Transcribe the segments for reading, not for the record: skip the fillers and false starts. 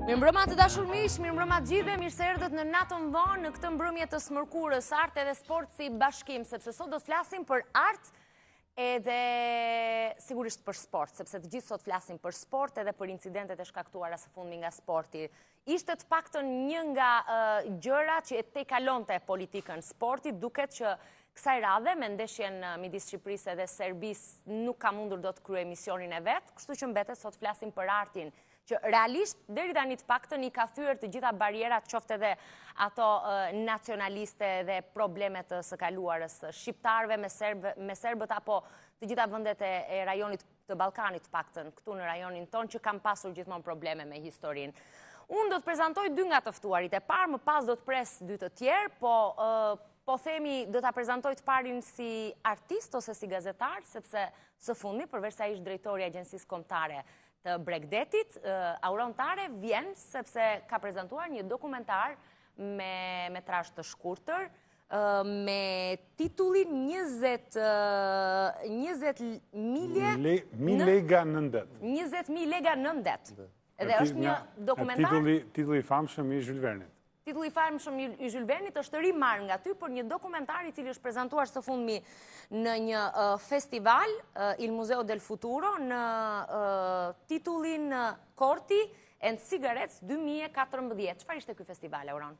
Mirëmbrëma të dashur miq, mirëmbrëma të gjithëve, mirë se erdhët në Natën Vonë në këtë mbrëmje të smërkurës, Arti dhe sporti si bashkim, sepse sot do të flasim për art edhe sigurisht për sport, sepse të gjithë sot flasim për sport edhe për incidentet e shkaktuara së fundmi nga sporti. Ishte të paktën një nga gjërat që e tejkalonte politikën sporti, duket që kësaj radhe me ndeshjen midis Shqipërisë dhe Serbisë nuk ka mundur do të kryej misionin e vet, kështu që mbetet sot flasim për artin, që realisht deri tani të paktën i ka thyer të gjitha barierat, qoftë edhe ato nacionaliste dhe problemet së kaluarës shqiptarëve me serbët apo të gjitha vendet e rajonit të Ballkanit të paktën, këtu në rajonin ton që kanë pasur gjithmonë probleme me historinë. Unë do të prezantoj dy nga të ftuarit e parë, më pas do të pres dy të tjerë, po themi do ta prezantoj të parin si artist ose si gazetar, sepse së fundi, përveç se ai ishte drejtori i agjencisë kombëtare të Bregdetit, Auron Tare vjen sepse ka prezantuar një dokumentar me metrazh të shkurter, me titullin 20.000 lega në ndet. 20.000 lega në ndet. Edhe është një dokumentar... Titulli i famshëm i Jules Vernit. Titulli i famshëm i Jules Vernit është rimar nga ty për një dokumentar i cili është prezantuar së fundmi në një festival, Il Museo del Futuro, në titullin Korti and Cigarettes 2014. Çfarë ishte ky festival, Auron?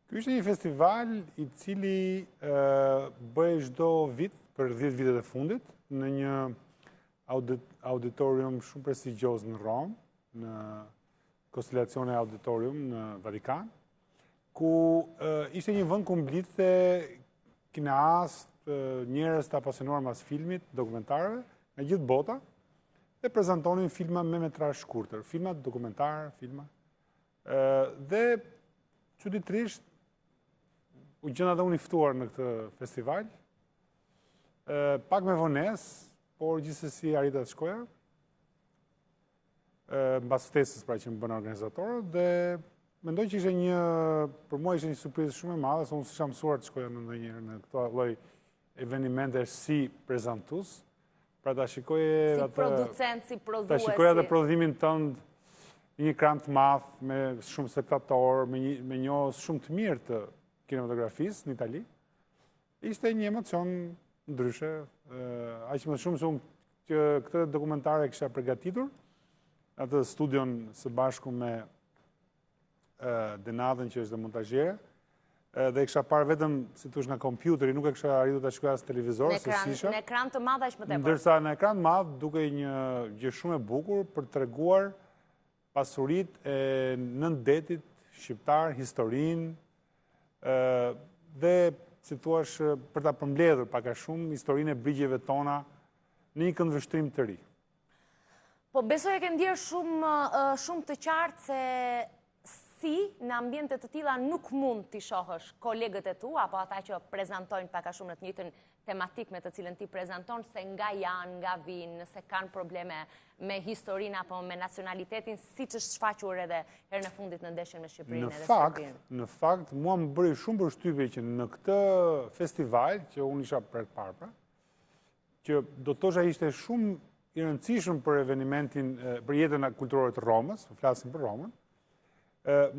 Ky ishte një festival i cili bëhej çdo vit për 10 vitet e fundit në një auditorium shumë prestigjioz në Rom, në Costellazione Auditorium në Vatikan, ku ishte një vend ku mblidhte kineast, njerëz të apasionuar mas filmit, dokumentarëve, nga gjithë bota, dhe prezantonin filma me metrazh shkurtër, filma dokumentar, filma. Dhe çuditërisht u gjenda dhe unë i ftuar në këtë festival, pak me vonesë, por gjithsesi arrita të shkoja, mbas ftesës pra që më bënë organizatorët, dhe mendoj që ishte për mua ishte një surprizë shumë e madhe, se unë s'isha mësuar të shkoja në ndonjëherë në këto lloj evenimente si prezantues, pra ta shikoje si producent, si prodhues. Ta shikoja atë prodhimin tënd në një ekran të madh me shumë spektator, me njohës shumë të mirë të kinematografisë në Itali. Ishte një emocion ndryshe, aq më shumë se unë që këtë dokumentare kisha përgatitur, atë studion së bashku me Natën që është dhe montazhiere, dhe e kisha parë vetëm si thosh nga kompjuteri, nuk e kisha arritur ta shikoja as televizor, se sisha. Në ekran të madh aq më tepër. Ndërsa në ekran të madh dukej një gjë shumë e bukur për të treguar pasuritë e nëndetit shqiptar, historinë, dhe si thua për ta përmbledhur pak a shumë historinë e brigjeve tona në një këndvështrim të ri. Po besoj e ke ndjerë shumë të qartë se si në ambiente të tilla nuk mund t'i shohësh kolegët e tu, apo ata që prezantojnë pak a shumë në të njëjtën tematik me të cilën ti prezanton, se nga janë, nga vinë, nëse kanë probleme me historinë apo me nacionalitetin, siç është shfaqur edhe herën e fundit në ndeshjen me Shqipërinë edhe Serbinë. Në fakt, mua më bëri shumë përshtypje që në këtë festival, që unë isha për të parë, që do të thosha ishte shumë i rëndësishëm për evenimentin, për jetën kulturore të Romës, flasim për Romën.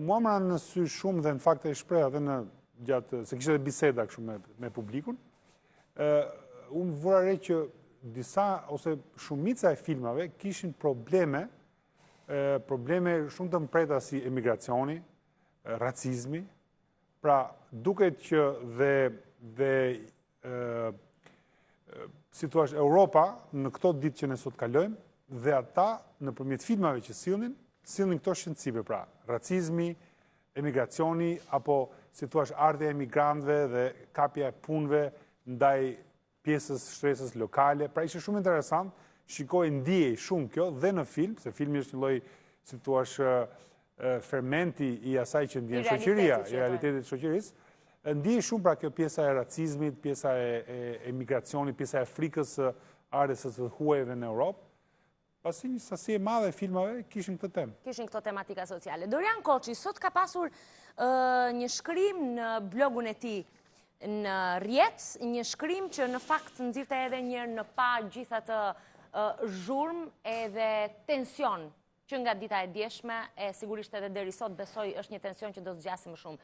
Mua më ranë në sy shumë dhe në fakt e shpreh edhe në gjatë, se kishte biseda kështu me publikun, unë vura re që disa ose shumica e filmave kishin probleme shumë të mpreta si emigracioni, racizmi, pra duket që dhe si thua Europa në këto ditë që ne sot kalojmë, dhe ata nëpërmjet filmave që sillnin këto shqetësime, pra racizmi, emigracioni, apo si thua arti e emigrantëve dhe kapja e punëve ndaj pjesës shtresës lokale. Pra ishte shumë interesant, shikoj ndjej shumë kjo dhe në film, se filmi është një lloj si thua fermenti i asaj që ndjen shoqëria, i realitetit të shoqërisë. Ndjej shumë pra kjo pjesa e racizmit, pjesa e emigracionit, pjesa e frikës së ardhes së huajve në Europë. Pasi një sasi e madhe e filmave kishin këtë temë. Kishin këto tematika sociale. Dorian Koçi sot ka pasur një shkrim në blogun e tij në rrjet, një shkrim që në fakt nxirrte edhe një herë në pa gjithë atë zhurmë edhe tension që nga dita e djeshme, e sigurisht edhe deri sot besoj është një tension që do të zgjasë më shumë.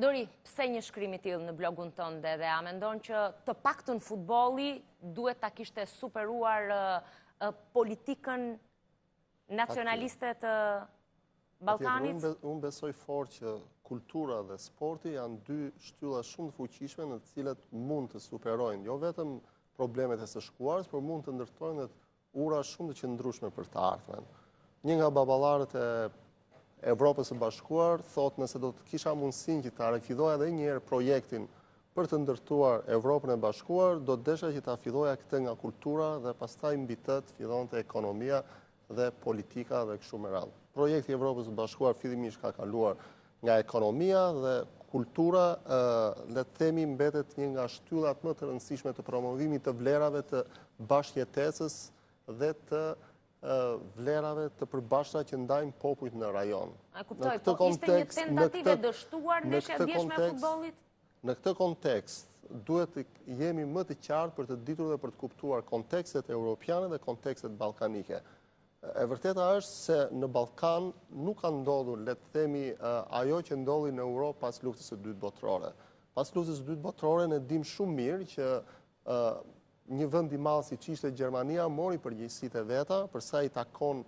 Dori, pse një shkrim i tillë në blogun tënde dhe a mendon që të paktën futbolli duhet ta kishte superuar politikën nacionaliste të Ballkanit? Unë besoj fort që kultura dhe sporti janë dy shtylla shumë të fuqishme në të cilat mund të superojnë jo vetëm problemet e së shkuarës, por mund të ndërtojnë ura shumë të qëndrueshme për të ardhmen. Një nga baballarët e Evropës së Bashkuar thot nëse do të kisha mundësinë që ta rifidoja edhe një herë projektin për të ndërtuar Evropën e Bashkuar, do të desha që ta filloja këtë nga kultura dhe pastaj mbi të fillonte ekonomia dhe politika dhe kështu me radhë. Projekti i Evropës së Bashkuar fillimisht ka kaluar nga ekonomia dhe kultura, le të themi, mbetet një nga shtyllat më të rëndësishme të promovimit të vlerave të bashkëjetesës dhe të vlerave të përbashkëta që ndajnë popujt në rajon. A kuptoj, po ishte një tentativë e dështuar ndeshja e djeshme e futbollit? Në këtë kontekst, duhet të jemi më të qartë për të ditur dhe për të kuptuar kontekstet europiane dhe kontekstet ballkanike. E vërteta është se në Ballkan nuk ka ndodhur, le të themi, ajo që ndodhi në Europë pas luftës së dytë botërore. Pas luftës së dytë botërore ne dim shumë mirë që një vend i madh siç ishte Gjermania mori përgjegjësitë e veta për sa i takon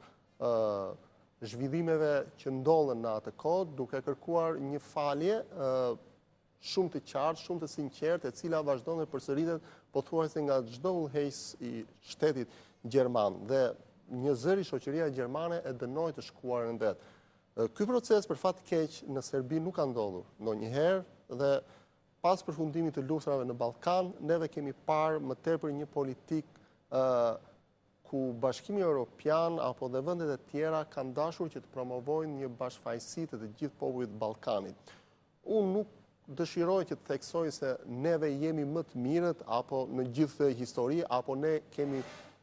zhvillimeve që ndodhen në atë kohë, duke kërkuar një falje shumë të qartë, shumë të sinqertë, e cila vazhdon dhe përsëritet pothuajse nga çdo udhëheqës i shtetit gjerman dhe një zëri shoqëria gjermane e dënoi të shkuarën vet. Ky proces për fat të keq në Serbi nuk ka ndodhur ndonjëherë dhe pas përfundimit të luftave në Ballkan, neve kemi parë më tepër një politikë ku Bashkimi Evropian apo dhe vendet e tjera kanë dashur që të promovojnë një bashkëfaqësi të gjithë popullit të Ballkanit. Unë nuk dëshiroj që të theksoj se neve jemi më të mirët apo në gjithë histori, apo ne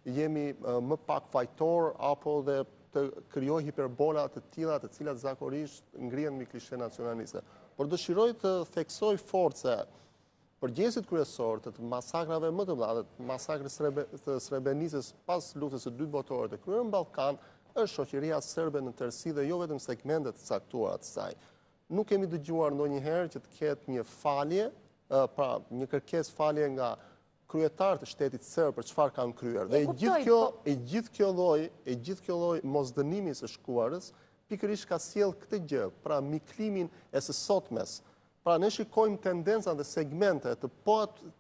jemi më pak fajtor apo dhe të krijoj hiperbola të tilla të cilat zakonisht ngrihen mbi klishe nacionaliste. Por dëshiroj të theksoj fort se përgjegjësit kryesor të masakrave më të mëdha, masakrës të Srebrenicës pas luftës së dytë botërore të kryer në Ballkan, është shoqëria serbe në tërësi dhe jo vetëm segmente të caktuara të saj. Nuk kemi dëgjuar ndonjëherë që të ketë një falje, pra një kërkesë falje nga kryetarët e shtetit serb për çfarë kanë kryer. Dhe gjithë kjo lloj mosdënimi së shkuarës pikërisht ka sjell këtë gjë, pra miklimin e së sotmes. Pra ne shikojmë tendenca dhe segmente të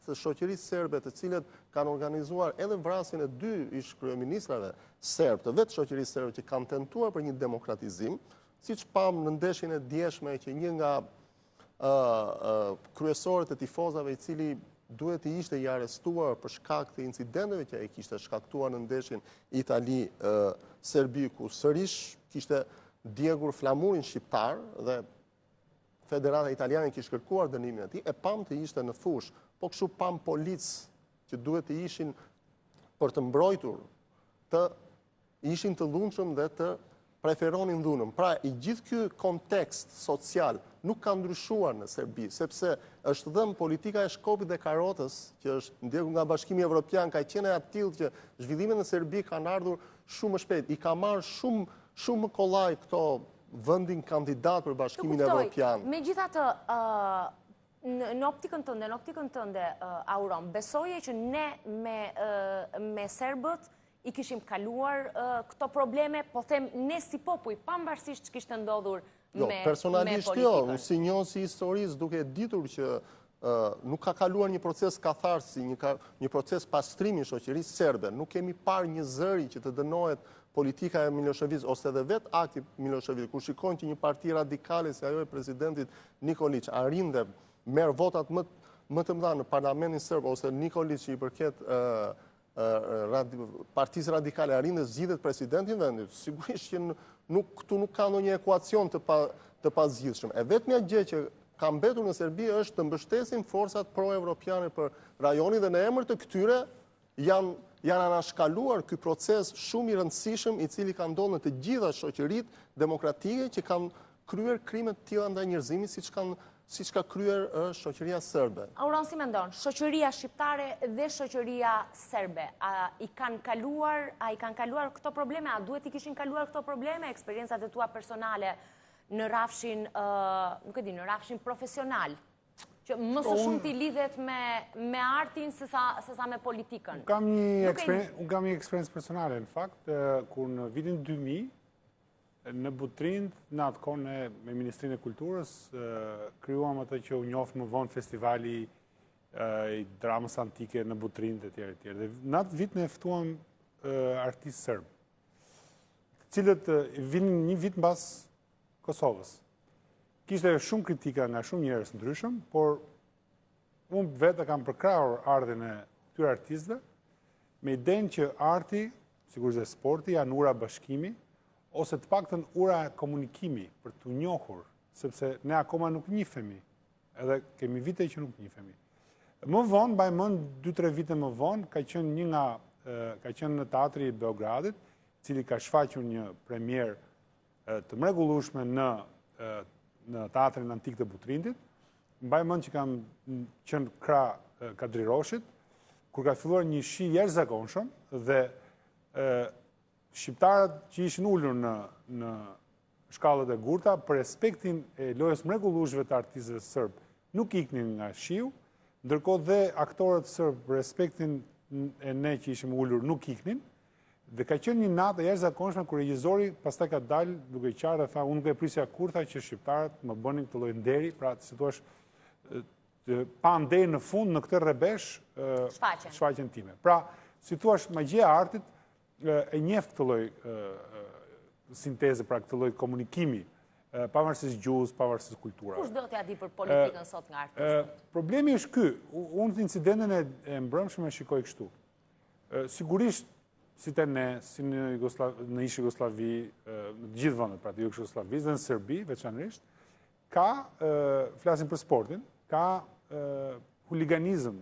të shoqërisë serbe të cilët kanë organizuar edhe vrasjen e dy ish kryeministrave serb, të vetë shoqërisë serbe që kanë tentuar për një demokratizim, siç pam në ndeshjen e djeshme që një nga kryesorët e tifozave i cili duhet të ishte i arrestuar për shkak të incidenteve që ai kishte shkaktuar në ndeshjen Itali-Serbi, ku sërish kishte djegur flamurin shqiptar dhe Federata Italiane kishte kërkuar dënimin e tij, e pam të ishte në fush, po kështu pam policë që duhet të ishin për të mbrojtur, të ishin të dhunshëm dhe të preferonin dhunën. Pra, i gjithë ky kontekst social nuk ka ndryshuar në Serbi, sepse është dhënë politika e shkopit dhe karotës, që është ndjekur nga Bashkimi Evropian, ka qenë e tillë që zhvillimet në Serbi kanë ardhur shumë më shpejt. I ka marrë shumë më kollaj këto vendin kandidat për Bashkimin Evropian. Megjithatë, në optikën tënde, Auron, besoje që ne me serbët i kishim kaluar këto probleme, po them ne si popull, pavarësisht ç'kishte ndodhur me politikën. Personalisht jo, unë si njohës i historisë duke ditur që nuk ka kaluar një proces katharsi, një proces pastrimi i shoqërisë serbe. Nuk kemi parë një zëri që të dënohet politika e Milošević ose edhe vetë akti Milošević, kur shikojnë që një parti radikale si ajo e presidentit Nikolić arrin dhe merr votat më të mëdha në parlamentin serb, ose Nikolić i përket partisë radikale arrin dhe zgjidhet presidentin vendit, sigurisht që këtu nuk ka ndonjë ekuacion të pazgjidhshëm. E vetmja gjë që ka mbetur në Serbi është të mbështesin forcat pro-evropiane për rajonin dhe në emër të këtyre janë anashkaluar ky proces shumë i rëndësishëm i cili ka ndodhur në të gjitha shoqëritë demokratike që kanë kryer krime të tilla ndaj njerëzimit, siç ka kryer shoqëria serbe. Auron, si mendon, shoqëria shqiptare dhe shoqëria serbe, a i kanë kaluar këto probleme, a duhet i kishin kaluar këto probleme, eksperiencat e tua personale në rafshin, nuk e di, në rafshin profesional, që më së shumë t'i lidhet me artin se sa me politikën. Unë kam një eksperiencë personale, në fakt, kur në vitin 2000, në Butrind, në atë kohë me Ministrinë e Kulturës, kryuam atë që u njofë më vonë festivali i dramës antike në Butrind e tjere tjere. Dhe në atë vit ne ftuam artistë sërbë, cilët vinë një vit mbas Kosovës. Kishte shumë kritika nga shumë njerëz ndryshëm, por unë vetë kam përkrahur ardhin e këtyre artistëve me idenë që arti, sigurisht dhe sporti, janë ura bashkimi, ose të paktën ura komunikimi për të njohur, sepse ne akoma nuk njihemi, edhe kemi vite që nuk njihemi. Më vonë, mbaj mend 2-3 vite më vonë, ka qenë në Teatri i Beogradit, cili ka shfaqur një premier të mrekullueshme në Teatrin Antik të Butrindit. Mbaj mend që kam qenë krah Kadriroshit, kur ka filluar një shi jashtëzakonshëm dhe shqiptarët që ishin ulur në shkallët e gurta për respektin e lojës mrekullueshme të artistëve serb nuk iknin nga shiu, ndërkohë dhe aktorët serb për respektin e ne që ishim ulur nuk iknin, dhe ka qenë një natë e jashtëzakonshme kur regjizori pastaj ka dalë duke qartë dhe tha unë nuk e prisja kurtha që shqiptarët më bënin këtë lloj nderi, pra si thua pa nderi në fund në këtë rrebesh shfaqjen time. Pra, si thua magjia e artit e njeh këtë lloj sinteze, pra këtë lloj komunikimi, pavarësisht gjuhës, pavarësisht kulturave. Kush do t'ja di për politikën sot nga artistët? Problemi është ky, unë incidentin e mbrëmshëm e shikoj kështu. Sigurisht, si te ne, si në ish Jugosllavi, në gjithë vendet, pra të Jugosllavisë dhe në Serbi, veçanërisht, flasim për sportin, ka huliganizëm,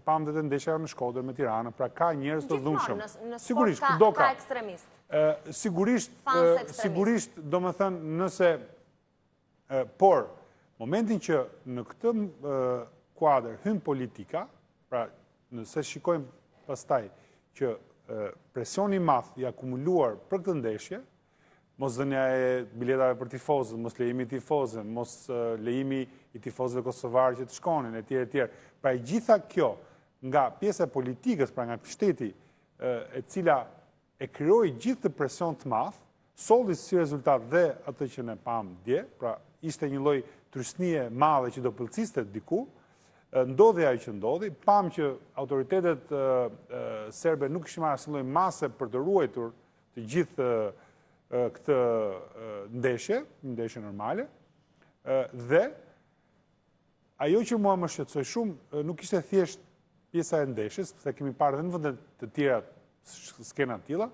pam dhe të ndeshja në Shkodër me Tiranë, pra ka njerëz të dhunshëm. Në sport ka ekstremist. Sigurisht, do më thënë, nëse, por, momentin që në këtë kuadër hyn politika, pra nëse shikojmë pastaj që presioni i madh i akumuluar për këtë ndeshje, mos dhënia e biletave për tifozët, mos lejimi i tifozëve, mos lejimi i tifozëve kosovarë që të shkonin, etj. etj. Pra e gjitha kjo nga pjesa e politikës, pra nga shteti, e cila e krijoi gjithë të presion të madh, solli si rezultat dhe atë që ne pam dje, pra ishte një lloj trysnie madhe që do pëlqiste diku, ndodhi ajo që ndodhi, pam që autoritetet serbe nuk kishin marrë asnjë lloj mase për të ruajtur të gjithë këtë ndeshje normale, dhe ajo që mua më shqetësoi shumë nuk ishte thjesht pjesa e ndeshjes, sepse kemi parë edhe në vende të tjera skena të tilla,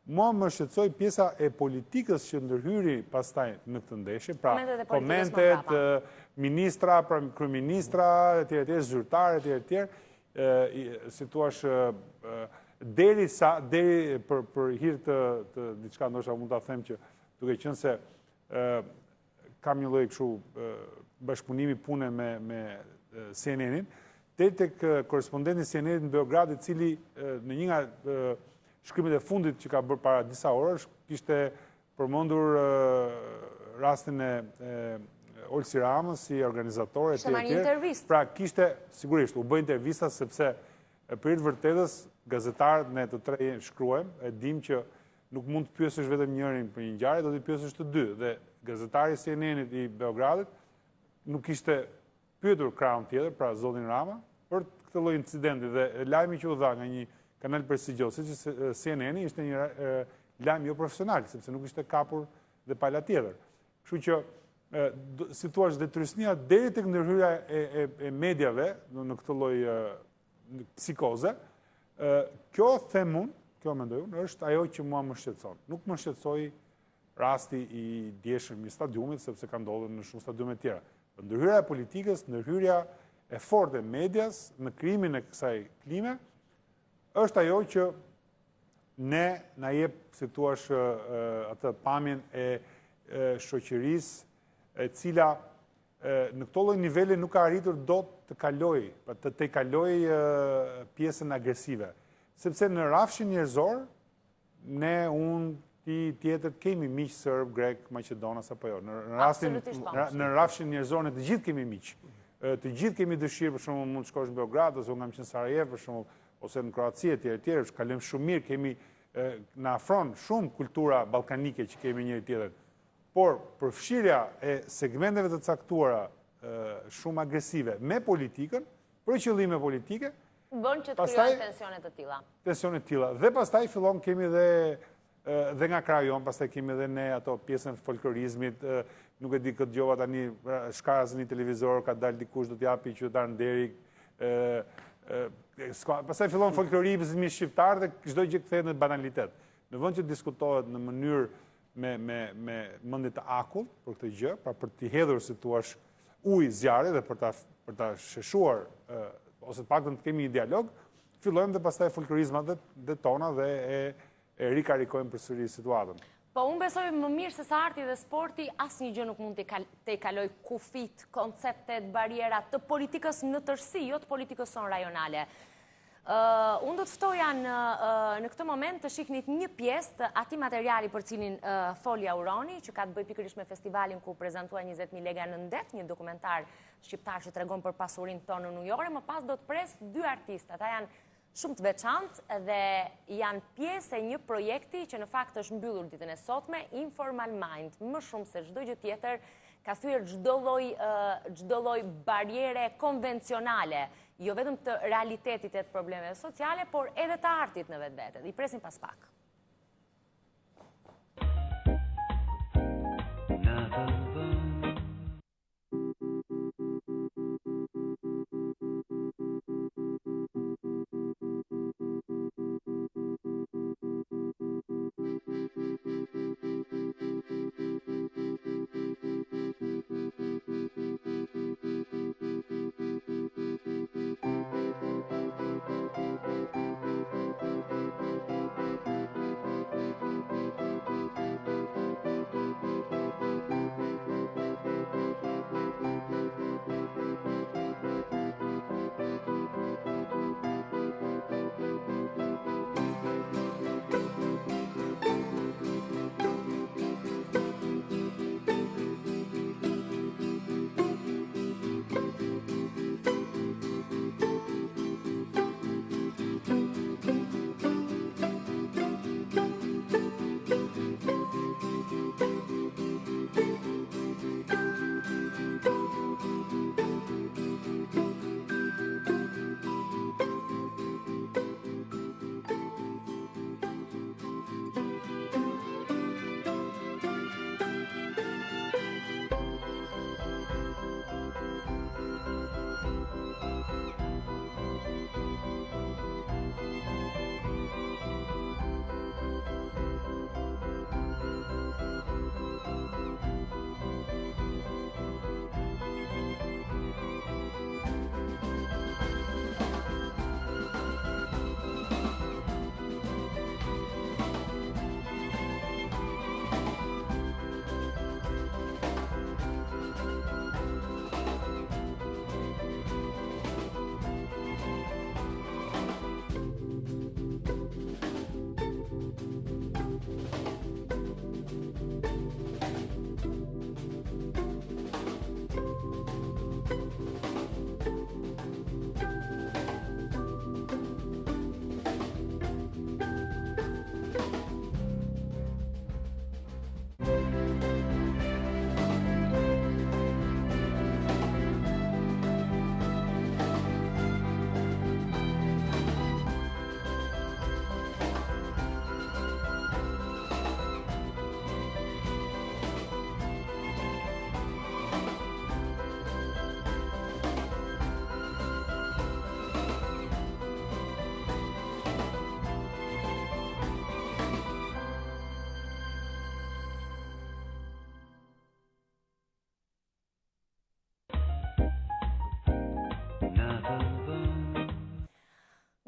mua më shqetësoi pjesa e politikës që ndërhyri pastaj në këtë ndeshje, pra komentet, ministra, pra kryeministra, etj. Zyrtarë, etj. Si thua deri për hir të diçka ndoshta mund ta them që duke qenë se kam një lloj kështu bashkëpunimi pune me CNN-in, deri tek korrespondenti CNN-it në Beograd, i cili në një nga shkrimet e fundit që ka bërë para disa orësh, kishte përmendur rastin e Olsi Ramës si organizatore etj. Pra kishte sigurisht u bë intervista sepse për të vërtetës gazetarët ne të tre shkruajmë, e dim që nuk mund të pyesësh vetëm njërin për një ngjarje, do të pyesësh të dy. Dhe gazetari i CNN-it i Beogradit nuk ishte pyetur krahun tjetër, pra zotin Rama, për këtë lloj incidenti dhe lajmi që u dha nga një kanal prestigjioz, siç CNN-i, ishte një lajm jo profesional, sepse nuk ishte kapur dhe pala tjetër. Kështu që si thua detrysnia deri tek ndërhyrja e mediave në këtë lloj psikoze, kjo themun, kjo mendoj unë, është ajo që mua më shqetëson. Nuk më shqetësoi rasti i djeshëm i stadiumit, sepse ka ndodhur në shumë stadiume tjera. Ndërhyrja e politikës, ndërhyrja e fortë e medias në krijimin e kësaj klime, është ajo që ne na jep, si thua, atë pamjen e shoqërisë e cila në këto lloj nivele nuk ka arritur dot të kaloj, të kaloj pjesën agresive. Sepse në rafshin njerëzor, ne, unë, ti tjetër, kemi miq serb, grek, maqedonas apo jo. Në rafshin njerëzor ne të gjithë kemi miq. Të gjithë kemi dëshirë, për shembull, mund të shkosh në Beograd, ose unë kam qenë në Sarajevo, për shembull, ose në Kroaci etj, kalojmë shumë mirë, kemi na afron shumë kultura ballkanike që kemi njëri tjetrin. Por përfshirja e segmenteve të caktuara shumë agresive me politikën, për qëllime politike, bën që të krijojnë tensione të tilla. Tensione të tilla. Dhe pastaj fillon kemi dhe nga krajon, pastaj kemi edhe ne ato pjesën e folklorizmit, nuk e di këtë dëgjova tani shkaras në televizor, ka dalë dikush do t'japi qytetar nderik. Pastaj fillon folklorizmi shqiptar dhe çdo gjë kthehet në banalitet. Në vend që diskutohet në mënyrë me mendje të akull për këtë gjë, pra për t'i hedhur si thua ujë zjarri dhe për ta sheshuar ose të paktën të kemi një dialog, fillojmë dhe pastaj folklorizmat dhe tona dhe e rikarikojmë përsëri situatën. Po unë besoj më mirë se sa arti dhe sporti, asnjë gjë nuk mund të kaloj kufit, konceptet, barierat të politikës në tërësi, jo të politikës son rajonale. Unë do të ftoja në këtë moment të shiknit një pjesë të atij materiali për cilin foli Auroni, që ka të bëjë pikërisht me festivalin ku prezantua 20.000 lega në ndet, një dokumentar shqiptar që tregon për pasurinë tonë nujore. Më pas do të pres dy artistë. Ata janë shumë të veçantë dhe janë pjesë e një projekti që në fakt është mbyllur ditën e sotme, Informal Mind, më shumë se çdo gjë tjetër, ka thyer çdo lloj bariere konvencionale, jo vetëm të realitetit e të problemeve sociale, por edhe të artit në vetvete. I presim pas pak.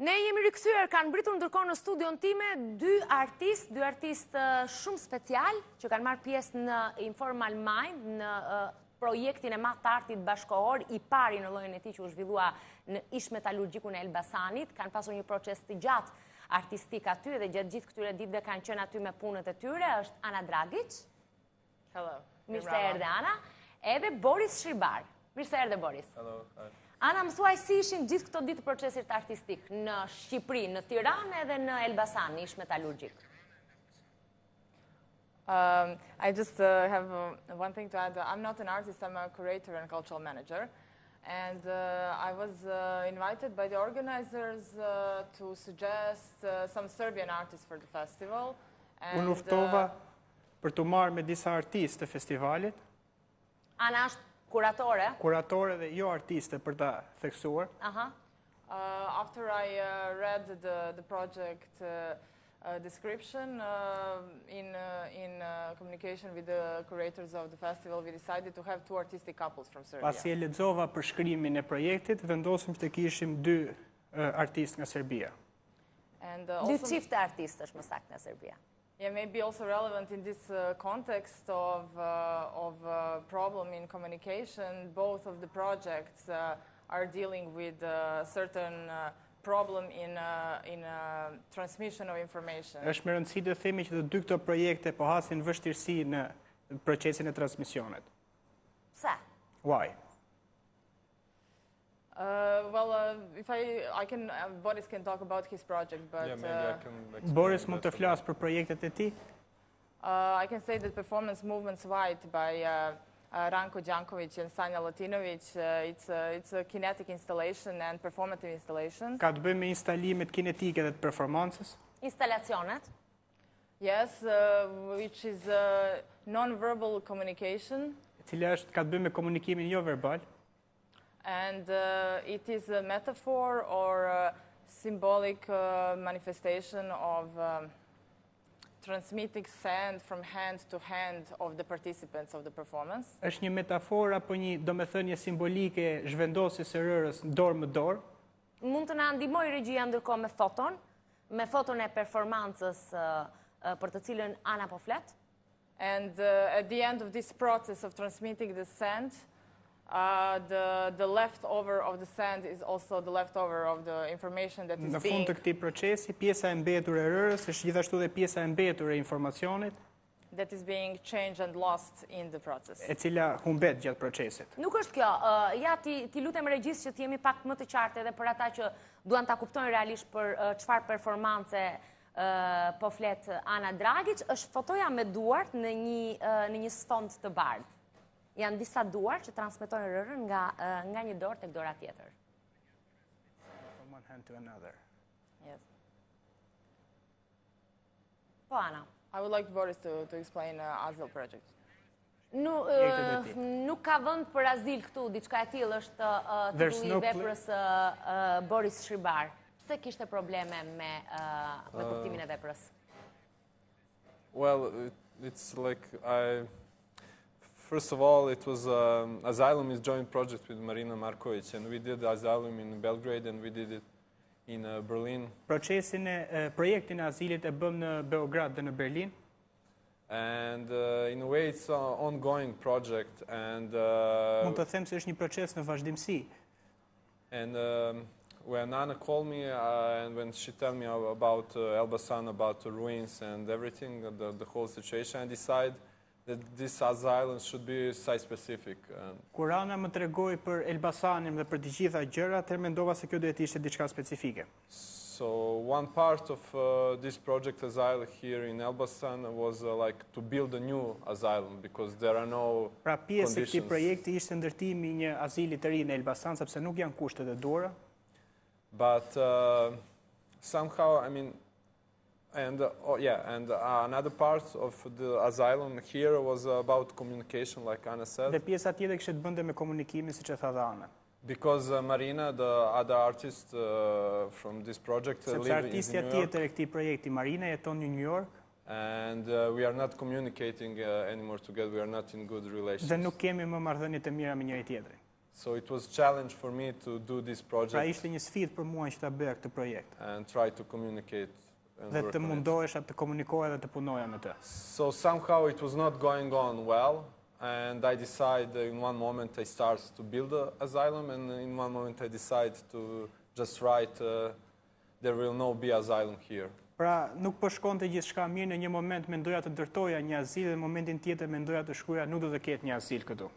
Ne jemi rikthyer, kanë mbritur ndërkohë në studion time dy artistë shumë special që kanë marrë pjesë në Informal Mind, në projektin e madh të artit bashkëkohor, i pari në llojin e tij që u zhvillua në ish metallurgjikun e Elbasanit, kanë pasur një proces të gjatë artistik aty dhe gjatë gjithë këtyre ditëve kanë qenë aty me punët e tyre, është Ana Dragic. Hello. Mirë se erdhe Ana, edhe Boris Shribar. Mirë se erdhe Boris. Hello. Hi. Ana, më thuaj si ishin gjithë këto ditë procesit artistik në Shqipëri, në Tiranë edhe në Elbasan, ish metallurgjik. I just have one thing to add. I'm not an artist, I'm a curator and cultural manager. And I was invited by the organizers to suggest some Serbian artists for the festival. Unë uftova për të marrë me disa artistë të festivalit. Ana është kuratore? Kuratore dhe jo artiste për ta theksuar. After I read the project description in communication with the curators of the festival, we decided to have two artistic couples from Serbia. Pasi e lexova përshkrimin e projektit, vendosëm që të kishim dy artistë nga Serbia. And Dy çifte artistësh më saktë nga Serbia. Yeah, maybe also relevant in this context of problem in communication. Both of the projects are dealing with certain problem in transmission of information. Është me rëndësi të themi që të dy këto projekte po hasin vështirësi në procesin e transmisionet. Pse? Why? If I can, Boris can talk about his project, but yeah, maybe I can explain Boris mund të better. flasë për projektet e tij. I can say that performance Movements White by Ranko Jankovic and Sanja Latinovic, it's a kinetic installation and performative installation. Ka të bëjë me instalimet kinetike dhe të performancës. Instalacionet? Yes, which is non-verbal communication. E cila është ka të bëjë me komunikimin jo verbal. And it is a metaphor or a symbolic manifestation of transmitting sand from hand to hand of the participants of the performance. Është një metaforë apo një domethënie simbolike zhvendosjes së rërës dorë më dorë. Mund të na ndihmoj regjia ndërkohë me foton e performancës për të cilën Ana po flet? And at the end of this process of transmitting the sand, the leftover of the sand is also the leftover of the information that is Në being... fund të këtij procesi, pjesa e mbetur e rërës është gjithashtu dhe pjesa e mbetur e informacionit, that is being changed and lost in the process. e cila humbet gjatë procesit. Nuk është kjo, ja ti lutem regjisë që t'jemi pak më të qartë edhe për ata që duan ta kuptojnë realisht për çfarë performance po flet Ana Dragic, është fotoja me duart në një sfond të bardhë. Janë disa duar që transmetojnë rërën nga një dorë tek dora tjetër. From one hand to another. Yes. Po Ana. I would like Boris to explain Azil project. Nuk ka vend për azil këtu, diçka e tillë është titulli i veprës Boris Shribar. Pse kishte probleme me kuptimin e veprës? Well, it's like first of all, it was Asylum is joint project with Marina Markovic, and we did Asylum in Belgrade and we did it in Berlin. Projektin e azilit e bëm në Beograd dhe në Berlin. And in a way, it's an ongoing project. And Mund të them se është një proces në vazhdimsi. And when Anna called me and when she told me about Elbasan, about the ruins and everything, the whole situation, I decided that this asylum should be site-specific. Kur Ana më tregoi për Elbasanin dhe për të gjitha gjërat, atëherë mendova se kjo duhet të ishte diçka specifike. So one part of this project asylum here in Elbasan was like to build a new asylum because there are no Pra pjesë e këtij conditions. projekti ishte ndërtimi i një azili të ri në Elbasan, sepse nuk janë kushtet e duhura. But somehow, I mean, and another part of the asylum here was about communication, like Anna said. Dhe pjesa tjetër kishte të bënte me komunikimin, siç e tha dhe Ana. Because Marina, the other artist from this project, Sepse live in artistja New York, tjetër e këtij projekti, Marina, jeton në New York and we are not communicating anymore together. We are not in good relations. dhe nuk kemi më marrëdhënie të mira me njëri tjetrin. So it was a challenge for me to do this Pra project ishte një sfidë për mua që ta bëja këtë projekt and try to communicate and dhe work të on it. mundohesha të komunikoja dhe të punoja në të. So somehow it was not going on well. And I decide in one moment I start to build an asylum, and in one moment I decide to just write there will no be asylum here. Pra, nuk po shkonte gjithçka mirë, në një moment mendoja të ndërtoja një azil dhe në momentin tjetër mendoja të shkruaja nuk do të ketë një azil këtu.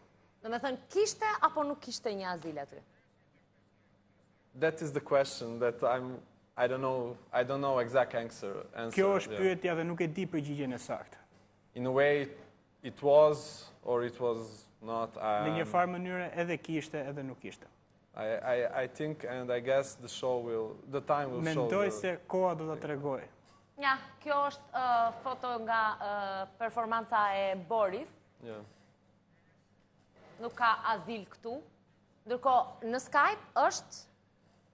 Do me thënë, kishte apo nuk kishte një azil aty? That is the question that I don't know exact answer. Kjo është pyetja dhe nuk e di përgjigjen e saktë. In a way it was or it was not. Në një farë mënyre edhe kishte edhe nuk kishte. I think and I guess the time will show. Mendoj se koha do ta tregoj. Ja, kjo është foto nga performanca e Boris. Yeah. Nuk ka azil këtu. Ndërkohë në Skype është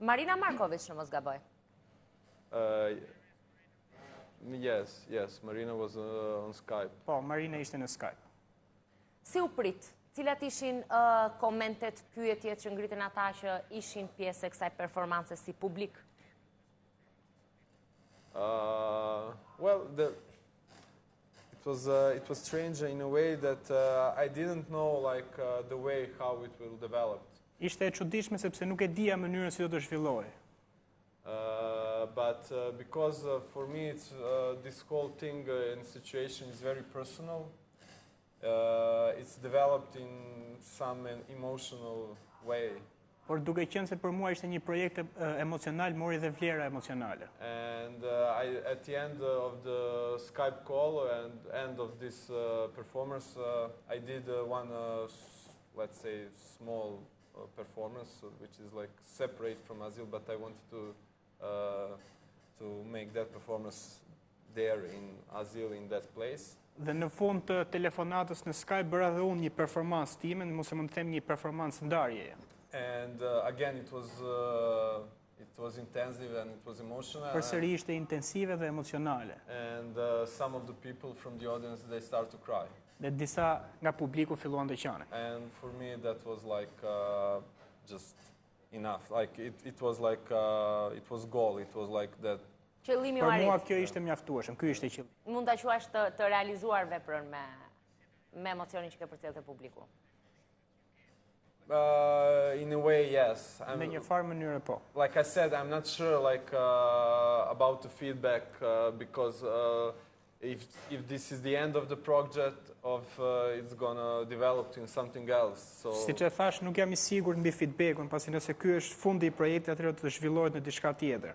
Marina Markovic, në mos gaboj. Yes, Marina was on Skype. Po, Marina ishte në Skype. Si u prit? Cilat ishin komentet, pyetjet që ngritën ata që ishin pjesë e kësaj performance si publik? Well, it was strange in a way that I didn't know the way how it will develop. Ishte e çuditshme sepse nuk e dija mënyrën si do të zhvillohej. But because for me this whole thing and situation is very personal, it's developed in some emotional way. Por duke qenë se për mua ishte një projekt emocional, mori dhe vlera emocionale. And at the end of the Skype call and end of this performance, I did one, let's say, small performance, which is like separate from Azil, but I wanted to make that performance there in Azil, in that place. Dhe në fund të telefonatës në Skype bëra dhe unë një performancë time, mos e mund të them një performancë ndarjeje. And again it was intensive and it was emotional. Përsëri ishte intensive dhe emocionale. And some of the people from the audience they start to cry. Dhe disa nga publiku filluan të qanë. And for me that was like just enough. Like it was like it was goal. It was like that. Qëllimi u Për arrit. mua kjo ishte mjaftueshëm. Ky ishte qëllimi. Mund ta quash të realizuar veprën me emocionin që ke përcjellë te publiku. In a way, yes. Në një farë mënyrë po. Like I said, I'm not sure about the feedback because if this is the end of the project, it's gonna develop in something else. So. Siç e thash, nuk jam I sigurt mbi feedbackun, pasi nëse ky është fundi I projektit, atëherë do të zhvillohet në diçka tjetër.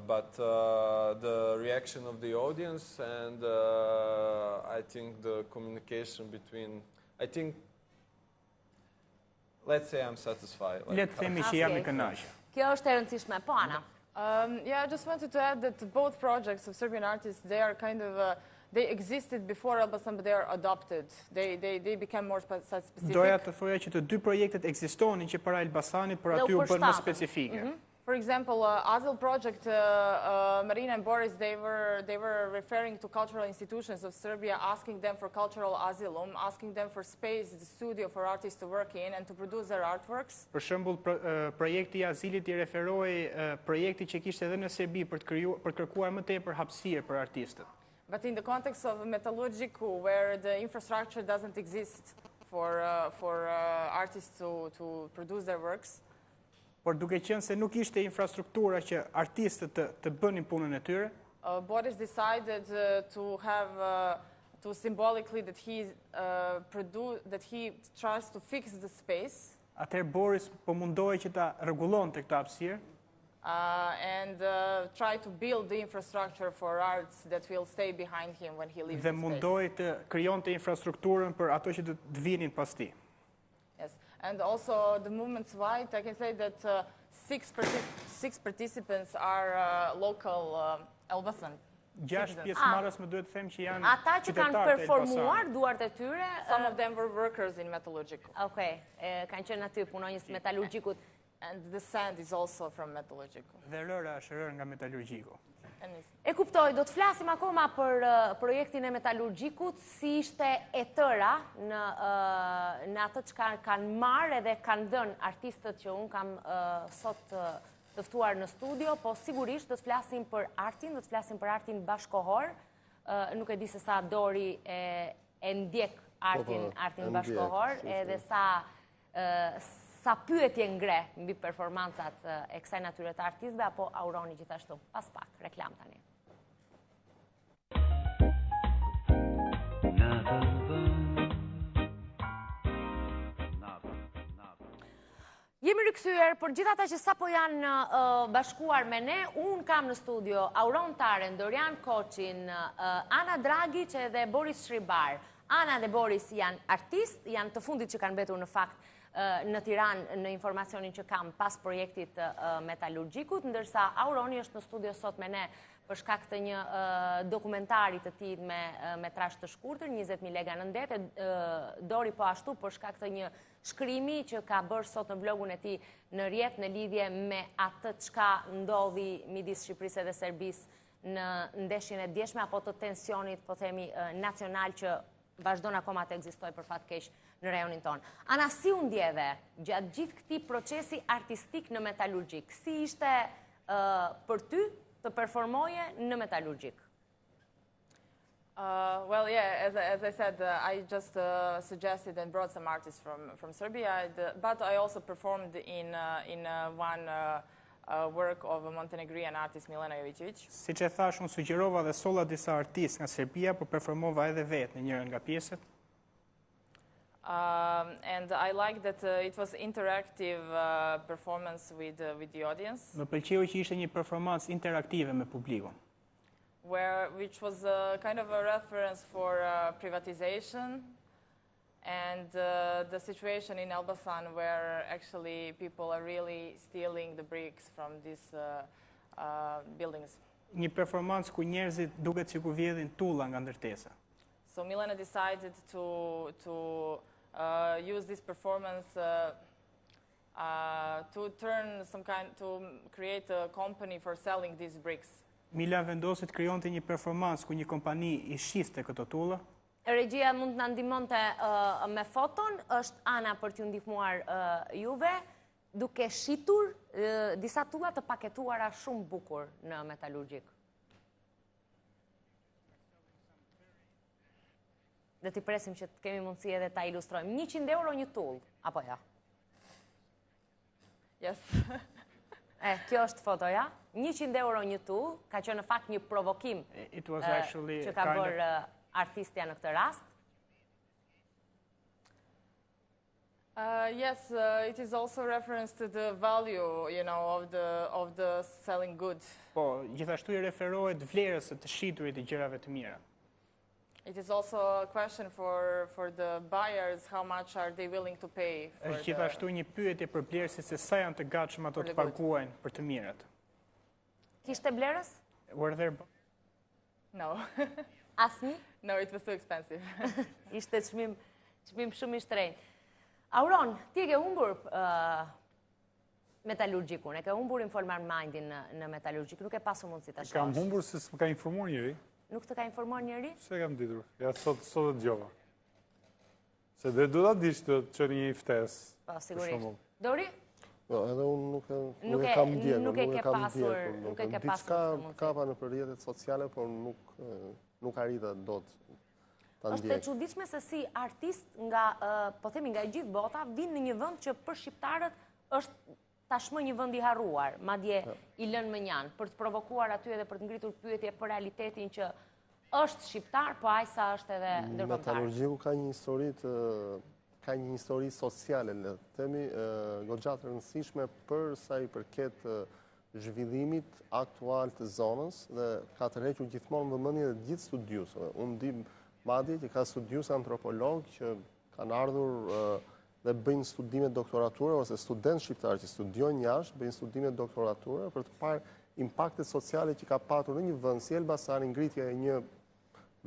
But the reaction of the audience and I think the communication between, let's say I'm satisfied. Le të themi që jam I kënaqur. Kjo është e rëndësishme. Po, Ana. Yeah, I just wanted to add that both projects of Serbian artists, they are kind of, they existed before Elbasan, but they are adopted. They became more specific. Doja të thoja që të dy projektet ekzistonin që para Elbasanit, por aty u bën më specifike. For example, Azil project, Marina and Boris, they were referring to cultural institutions of Serbia, asking them for cultural asylum, asking them for space, the studio for artists to work in and to produce their artworks. Për shembull, projekti I azilit I referoi projekti që kishte edhe në Serbi për kërkuar më tepër hapësirë për artistët. But in the context of Metallurgicu, where the infrastructure doesn't exist for artists to produce their works. Por duke qenë se nuk ishte infrastruktura që artistët të bënin punën e tyre. Boris decided to symbolically that he tries to fix the space. Atëherë Boris po mundohej që ta rregullonte këtë hapësirë. And try to build the infrastructure for arts that will stay behind him when he leaves the space. Dhe mundohej të krijonte infrastrukturën për ato që të vinin pas tij. Yes, and also the movement's wide. I can say that six participants are local Elbasan. 6 pjesëmarrës më duhet të them që janë ata që kanë performuar duart e tyre. Some of them were workers in Metallurgicu. Okay, kanë qenë aty punonjës të Metallurgicut. And the sand is also from Metallurgicu. Dhe rëra është rërë nga Metallurgicu. E kuptoj, do të flasim akoma për projektin e Metallurgicut, si ishte e tëra në atë që kanë marrë edhe kanë dhënë artistët që unë kam sot të ftuar në studio, po sigurisht do të flasim për artin, do të flasim për artin bashkëkohor. Nuk e di se sa Dori e ndjek artin bashkëkohor, edhe sa pyetje ngre mbi performancat e kësaj natyre të artistëve, apo Auroni gjithashtu. Pas pak, reklam tani. Jemi rikthyer, për gjithë ata që sapo janë bashkuar me ne, unë kam në studio Auron Tare, Dorian Koçin, Dragic edhe Boris Shribar. Ana dhe Boris janë artistë, janë të fundit që kanë mbetur në fakt në Tiranë në informacionin që kam pas projektit metalurgjikut, ndërsa Auroni është në studio sot me ne për shkak të një dokumentarit të tij me metrazh të shkurtër, 20.000 lega në det, Dori po ashtu për shkak të një shkrimi që ka bërë sot në blogun e tij në rrjet në lidhje me atë çka ndodhi midis Shqipërisë dhe Serbisë në ndeshjen e djeshme apo të tensionit, po themi, nacional që vazhdon akoma të ekzistojë për fat keq në rajonin tonë. Ana, si u ndjeve gjatë gjithë këtij procesi artistik në metalurgjik? Si ishte për ty të performoje në metalurgjik? Well, yeah, as I said, I just suggested and brought some artists from Serbia, but I also performed in one work of a Montenegrin artist, Milena Jovićević. Siç e thash, unë sugjerova dhe solla disa artistë nga Serbia, por performova edhe vetë në njërin nga pjesët. And I like that it was interactive performance with the audience. Më pëlqeu që ishte një performancë interaktive me publikun. Which was kind of a reference for privatization and the situation in Elbasan where actually people are really stealing the bricks from these buildings. Një performancë ku njerëzit duket sikur vjedhin tulla nga ndërtesa. So Milena decided to use this performance to create a company for selling these bricks. Mila vendosi të krijonte një performancë ku një kompani I shiste këto tulla. Regjia mund të na ndihmonte me foton, është Ana për t'ju ndihmuar juve, duke shitur disa tulla të paketuara shumë bukur në metalurgjik. Dhe t'i presim që të kemi mundësi edhe ta ilustrojmë. 100 euro një tull, apo ja? Yes. Kjo është fotoja. 100 euro një tull, ka qenë në fakt një provokim që ka bërë artistja në këtë rast. Yes, it is also reference to the value, you know, of the selling good. Po, gjithashtu I referohet vlerës së të shiturit I gjërave të mira. It is also a question for the buyers, how much are they willing to pay for Është gjithashtu një pyetje për blerësit se sa janë të gatshëm ato të paguajnë për të mirat. Kishte blerës? Were there? No. Asnjë? No, it was too expensive. Ishte çmim shumë I shtrenjtë. Auron, ti e ke humbur metalurgjikun, e ke humbur Informal Mindin në metalurgjik, nuk e pasur mundësi ta shohësh. Kam humbur se s'më ka informuar njëri. Nuk të ka informuar njëri? Se kam ditur, ja sot e dëgjova. Se dhe du ta dish të që një ftesë. Po, sigurisht. Dori? Jo, edhe unë nuk e kam ndjekur. Nuk e ke pasur diçka kapa në rrjetet sociale, por nuk arrita dot ta ndjek. Është e çuditshme se si artist nga, po themi nga gjithë bota, vinë në një vend që për shqiptarët është tashmë një vend I harruar, madje I lënë më njanë, për të provokuar aty edhe për të ngritur pyetje për realitetin që është shqiptar, po aq sa është edhe ndërkombëtar. Metalurgjiku ka një histori sociale, le të themi, goxha të rëndësishme për sa I përket zhvillimit aktual të zonës dhe ka tërhequr gjithmonë vëmendjen e gjithë studiusëve. Unë di madje që ka studiusë antropolog që kanë ardhur dhe bëjnë studime doktorature, ose studentë shqiptarë që studiojnë jashtë, bëjnë studime doktorature për të parë impaktet sociale që ka patur në një vend si Elbasani, ngritja e një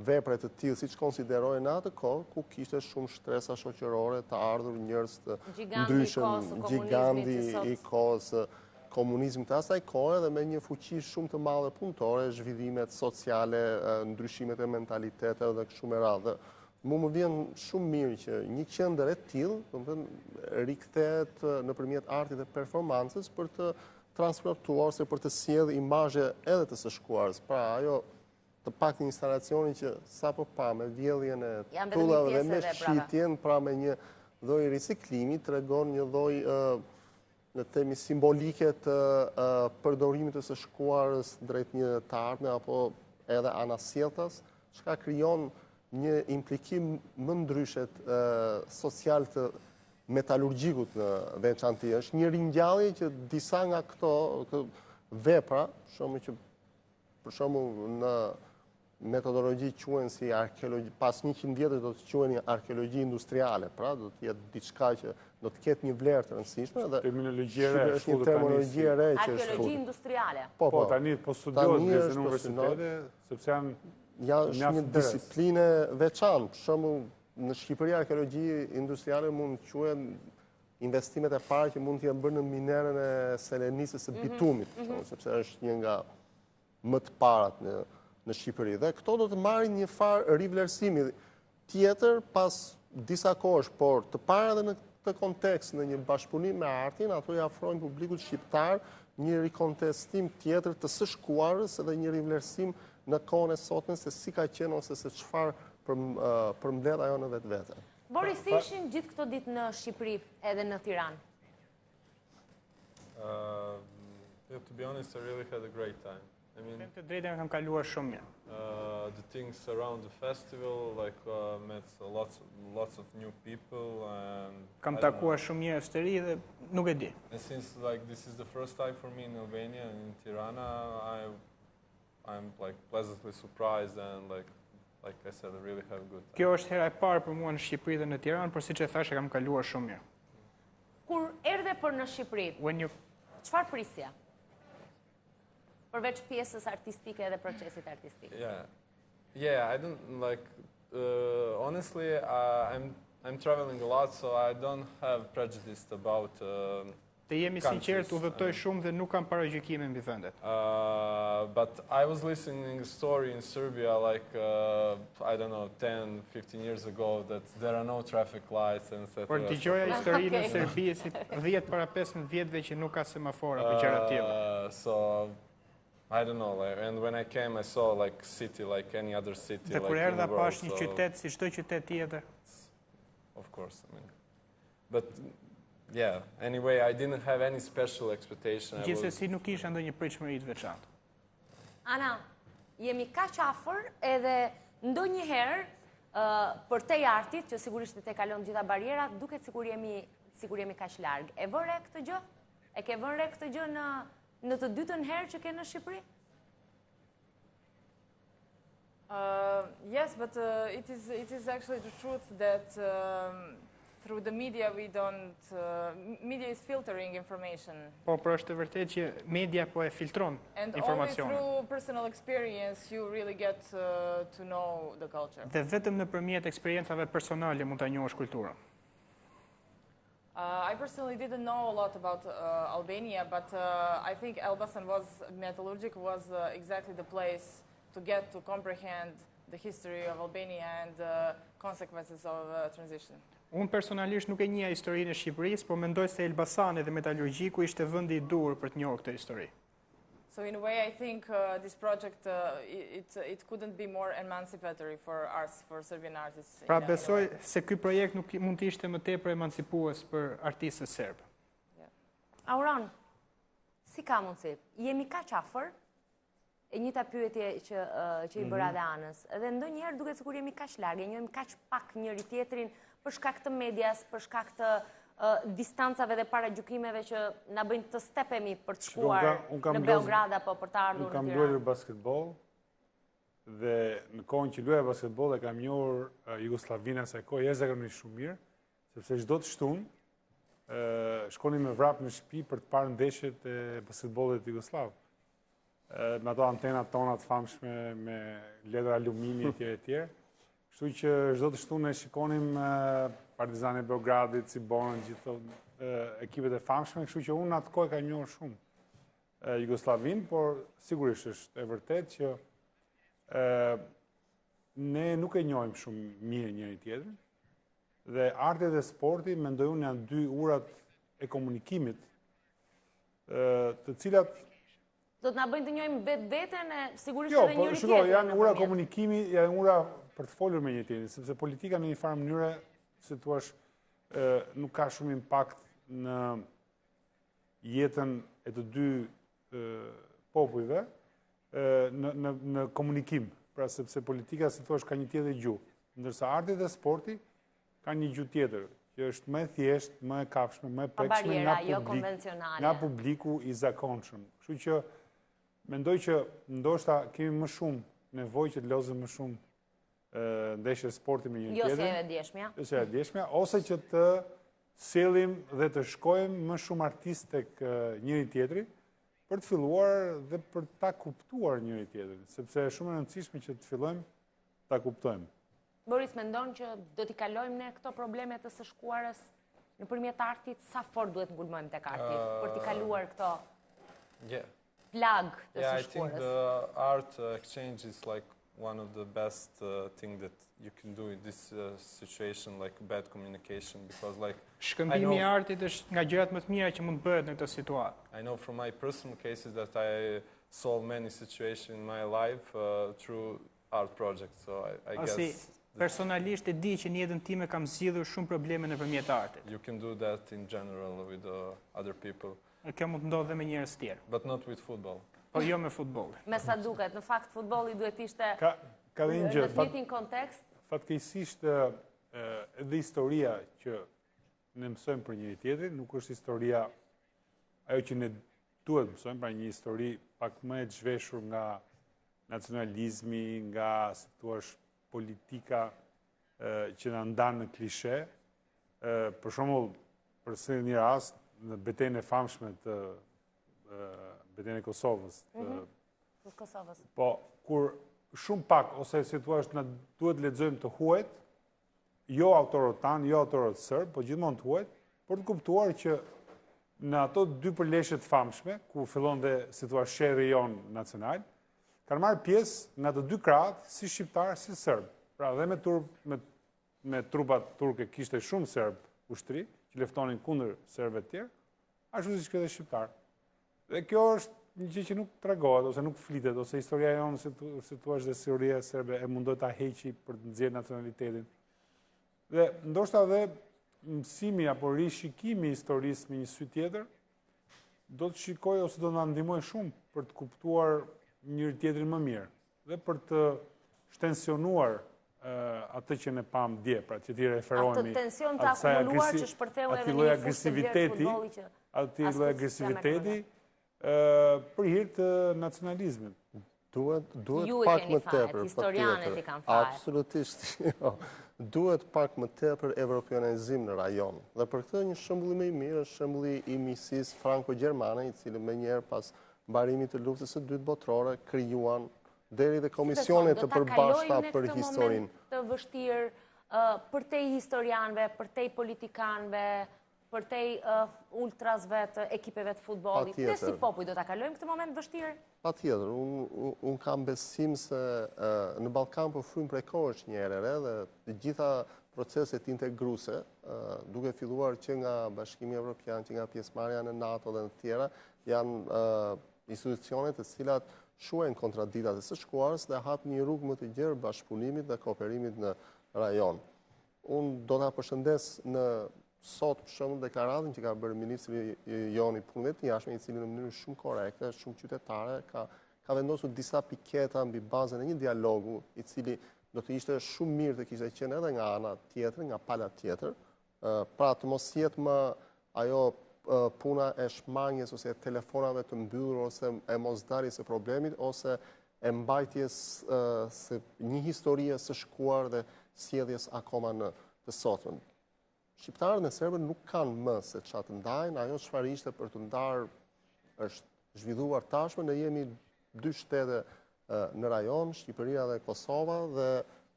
vepre të tillë siç konsiderohen në atë kohë, ku kishte shumë shtresa shoqërore, të ardhur njerëz të ndryshëm, giganti I kohës komunizmit të asaj kohe dhe me një fuqi shumë të madhe punëtore, zhvillimet sociale, ndryshimet e mentalitetit dhe kështu me radhë. Mu më vjen shumë mirë që një qendër e tillë, rikthehet nëpërmjet artit dhe performancës për të transportuar ose për të sjellë imazhe edhe të së shkuarës. Pra ajo të pak një instalacioni që sa po pa me vjedhjen e Janë vetëm tullave një dhe me pjesë edhe, brava. shitjen, pra me një lloj riciklimi, tregon një lloj në temi simbolike të përdorimit të së shkuarës drejt një të ardhme apo edhe anasjelltas, çka krijon një implikim më ndryshet social të metalurgjikut në veçanti. Është një ringjallje që disa nga këto vepra, për shembull në metodologji quhen si arkeologji, pas 100 vjetësh do të quhen arkeologji industriale, pra do të jetë diçka që do të ketë një vlerë të rëndësishme dhe terminologji e re, është një terminologji e re që është Arkeologji industriale. Po, tani po studiohet në universitete, sepse është një disiplinë veçantë. Për shembull, në Shqipëri arkeologji industriale mund të quhen investimet e para që mund të jenë bërë në minerën e selenisës së bitumit, sepse është një nga më të parat në Shqipëri. Dhe këto do të marrin një farë rivlerësimi tjetër pas disa kohësh, por të para dhe në këtë kontekst, në një bashkëpunim me artin, ato i afrojnë publikut shqiptar një rikontestim tjetër të së shkuarës edhe një rivlerësim në kohën e sotme se si ka qenë ose se çfarë përmbledh ajo në vetvete. Boris, si ishin gjithë këto ditë në Shqipëri edhe në Tiranë? To be honest, I really had a great time. I mean, Të drejtën kam kaluar shumë mirë. The things around the festival, like met lots of new people, and Kam takuar shumë njerëz të ri dhe nuk e di. And since like this is the first time for me in Albania and in Tirana, I'm like pleasantly surprised and like I said, I really have a good time. Kjo është hera e parë për mua në Shqipëri dhe në Tiranë, por siç e thash, e kam kaluar shumë mirë. Kur erdhe për në Shqipëri, çfarë prisje? Përveç pjesës artistike dhe procesit artistik. Yeah, I don't like. Honestly, I'm traveling a lot, so I don't have prejudice about. Të jemi sinqert, udhëtoj shumë dhe nuk kam paragjykime mbi vendet. But I was listening a story in Serbia like, I don't know, 10, 15 years ago that there are no traffic lights and etc. Por dëgjoja historinë e Serbisë si 10 para 15 vjetëve që nuk ka semafora apo gjëra të tilla. So I don't know, and when I came I saw like city like any other city. Dhe kur erdha pash një qytet si çdo qytet tjetër. Of course, I mean. But yeah, anyway, I didn't have any special expectation. Gjithsesi nuk kisha ndonjë pritshmëri të veçantë. Ana, jemi kaq afër edhe ndonjëherë për te artit, që sigurisht te kalon gjitha barierat, duket sikur jemi kaq larg. E vën re këtë gjë? E ke vën re këtë gjë në të dytën herë që ke në Shqipëri? Yes, but it is actually the truth that through the media we don't. Media is filtering information. Po, por është e vërtetë që media po e filtron informacionin. And only through personal experience you really get to know the culture. Dhe vetëm nëpërmjet eksperiencave personale mund ta njohësh kulturën. I personally didn't know a lot about Albania, but I think Elbasan Metallurgic was exactly the place to get to comprehend the history of Albania and the consequences of transition. Unë personalisht nuk e njeh historinë e Shqipërisë, por mendoj se Elbasani dhe Metallurgjiku ishte vendi I duhur për të njohur këtë histori. So in a way, I think this project it couldn't be more emancipatory for us, for Serbian artists. Pra besoj se ky projekt nuk mund të ishte më tepër emancipues për artistët serb. Auron, si ka mundësi? Jemi kaq afër? E njëjta pyetje që I bëra dhe Anës. Edhe ndonjëherë duket sikur jemi kaq larg, e njohim kaq pak njëri tjetrin për shkak të medias, për shkak të distancave dhe paragjykimeve që na bëjnë të stepemi për të shkuar në Beograd apo për të ardhur në Tiranë. Unë kam luajtur basketbol dhe në kohën që luaja basketbol e kam njohur Jugosllavinë asaj kohe jashtëzakonisht shumë mirë, sepse çdo të shtunë shkonim me vrap në shtëpi për të parë ndeshjet e basketbollit jugoslav. Me ato antenat tona të famshme me letër alumini etj. Kështu që çdo të shtunë e shikonim Partizani Beogradit, Cibonën, gjithë ekipet e famshme, kështu që unë atë kohë kam njohur shumë Jugosllavinë, por sigurisht është e vërtetë që ne nuk e njohim shumë mirë njëri tjetrin. Dhe arti dhe sporti, mendoj unë, janë dy urat e komunikimit, të cilat Do të na bëjnë të njohim vetveten e sigurisht Jo, edhe po njëri shiko, tjetrin. janë ura komunikimi, janë ura për të folur me një tjetrin, sepse politika në një farë mënyre, si thua, nuk ka shumë impakt në jetën e të dy popujve në komunikim, pra sepse politika, si thua, ka një tjetër gjuhë, ndërsa arti dhe sporti ka një gjuhë tjetër, që është më e thjeshtë, më e kapshme, më e prekshme nga publiku i zakonshëm. Kështu që mendoj që ndoshta kemi më shumë nevojë që të lozëm më shumë ndeshje sporti me një tjetrin. Jo se e djeshmja. Jo se e djeshmja, ose që të sillim dhe të shkojmë më shumë artistë tek njëri tjetri, për të filluar dhe për ta kuptuar njëri tjetrin, sepse është shumë e rëndësishme që të fillojmë ta kuptojmë. Boris, mendon që do t'i kalojmë ne këto probleme të së shkuarës nëpërmjet artit, sa fort duhet ngulmojmë tek arti për t'i kaluar këto plag të së shkuarës? I think the art exchange is like one of the best thing that you can do in this situation, like bad communication, because like shkëmbimi i artit është nga gjërat më të mira që mund bëhet në këtë situatë. I know from my personal cases that I solve many situations in my life through art projects, so I guess personalisht e di që në jetën time kam zgjidhur shumë probleme nëpërmjet artit. You can do that in general with other people. Kjo mund të ndodhë dhe me njerëz tjerë. But not with football. Po jo me futboll. Me sa duket, në fakt futbolli duhet ishte ka dhe një gjë, në të njëjtin kontekst. Fatkeqësisht edhe historia që ne mësojmë për njëri tjetrin nuk është historia ajo që ne duhet mësojmë, pra një histori pak më e zhveshur nga nacionalizmi, nga si thua politika që na ndan në klishe. Për shembull, për një rast në betejën e famshme të betejën e Kosovës. Po, kur shumë pak, ose si thua, na duhet lexojmë të huajt, jo autorët tanë, jo autorët sërbë, po gjithmonë të huajt, për të kuptuar që në ato dy përleshje të famshme, ku fillon dhe si thua sherrri jon nacional, kanë marrë pjesë nga të dy krahët, si shqiptar, si serb. Pra dhe me trupat turke kishte shumë serb ushtri, që leftonin kundër serbëve të tjerë, ashtu siç kishte shqiptar. Dhe kjo është një gjë që nuk tregohet ose nuk flitet, ose historia jonë, si thua, dhe historia serbe e mundoi ta heqi për të nxjerrë nacionalitetin. Dhe ndoshta dhe mësimi apo rishikimi i historisë me një sy tjetër do të shikoj ose do na ndihmoj shumë për të kuptuar njëri tjetrin më mirë dhe për të shtensionuar atë që ne pam dje, pra që ti referohemi. Atë tension të akumuluar që shpërtheu edhe një fushë të vlerë futbolli që aty lloj agresiviteti për hir të nacionalizmit. Duhet pak më tepër, historianët i kanë fare. Absolutisht, jo. Duhet pak më tepër evropianizim në rajon. Dhe për këtë një shembull më i mirë është shembulli i miqësisë franko-gjermane, i cili menjëherë pas mbarimit të luftës së dytë botërore krijuan deri dhe komisione të përbashkëta për historinë. Të vështirë për te historianëve, për te politikanëve, për te ultrasve të ekipeve të futbollit. Ne si popull do ta kalojmë këtë moment vështirë? Patjetër, unë kam besim se në Ballkan po frymë prej kohësh një herë dhe të gjitha proceset integruese, duke filluar që nga Bashkimi Evropian, që nga pjesëmarrja në NATO dhe në tjera, janë institucionet të cilat shuajnë kontradiktat e së shkuarës dhe hap një rrugë më të gjerë bashkëpunimit dhe kooperimit në rajon. Unë do ta përshëndes në sot për shembull deklaratën që ka bërë ministri Joni Punëve të Jashtme, i cili në mënyrë shumë korrekte, shumë qytetare, ka vendosur disa piketa mbi bazën e një dialogu i cili do të ishte shumë mirë të kishte qenë edhe nga ana tjetër, nga pala tjetër, pra të mos jetë më ajo puna e shmangjes ose e telefonave të mbyllur ose e mosdarjes së problemit ose e mbajtjes së një historie së shkuar dhe sjelljes akoma në të sotmen. Shqiptarët e serbët nuk kanë më se çfarë të ndajnë, ajo çfarë ishte për të ndarë është zhvilluar tashmë, ne jemi dy shtete në rajon, Shqipëria dhe Kosova, dhe